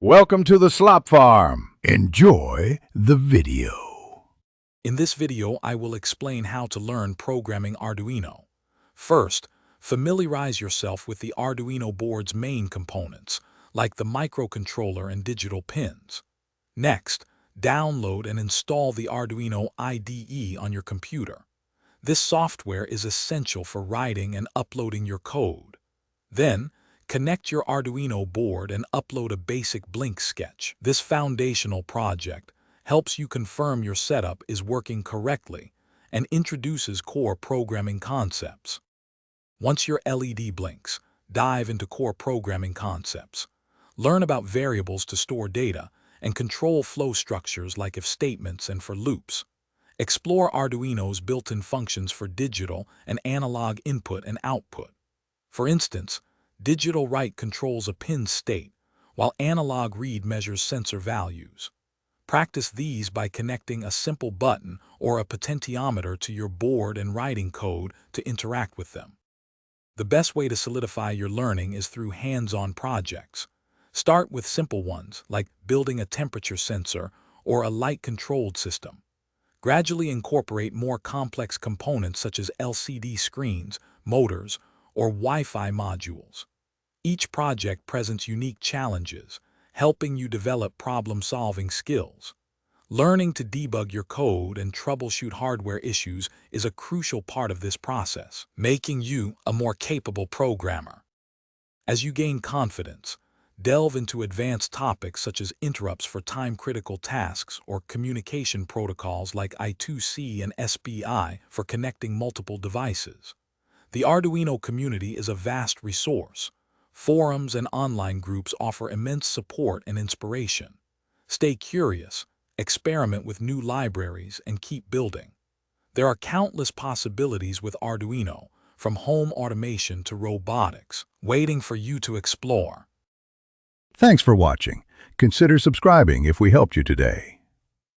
Welcome to the Slop Farm. Enjoy the video. In this video, I will explain how to learn programming Arduino. First, familiarize yourself with the Arduino board's main components, like the microcontroller and digital pins. Next, download and install the Arduino IDE on your computer. This software is essential for writing and uploading your code. Then, connect your Arduino board and upload a basic Blink sketch. This foundational project helps you confirm your setup is working correctly and introduces core programming concepts. Once your LED blinks, dive into core programming concepts. Learn about variables to store data and control flow structures like if statements and for loops. Explore Arduino's built-in functions for digital and analog input and output. For instance, digital write controls a pin's state, while analog read measures sensor values. Practice these by connecting a simple button or a potentiometer to your board and writing code to interact with them. The best way to solidify your learning is through hands-on projects. Start with simple ones, like building a temperature sensor or a light-controlled system. Gradually incorporate more complex components such as LCD screens, motors, or Wi-Fi modules. Each project presents unique challenges, helping you develop problem-solving skills. Learning to debug your code and troubleshoot hardware issues is a crucial part of this process, making you a more capable programmer. As you gain confidence, delve into advanced topics such as interrupts for time-critical tasks or communication protocols like I2C and SPI for connecting multiple devices. The Arduino community is a vast resource. Forums and online groups offer immense support and inspiration. Stay curious, experiment with new libraries, and keep building. There are countless possibilities with Arduino, from home automation to robotics, waiting for you to explore. Thanks for watching. Consider subscribing if we helped you today.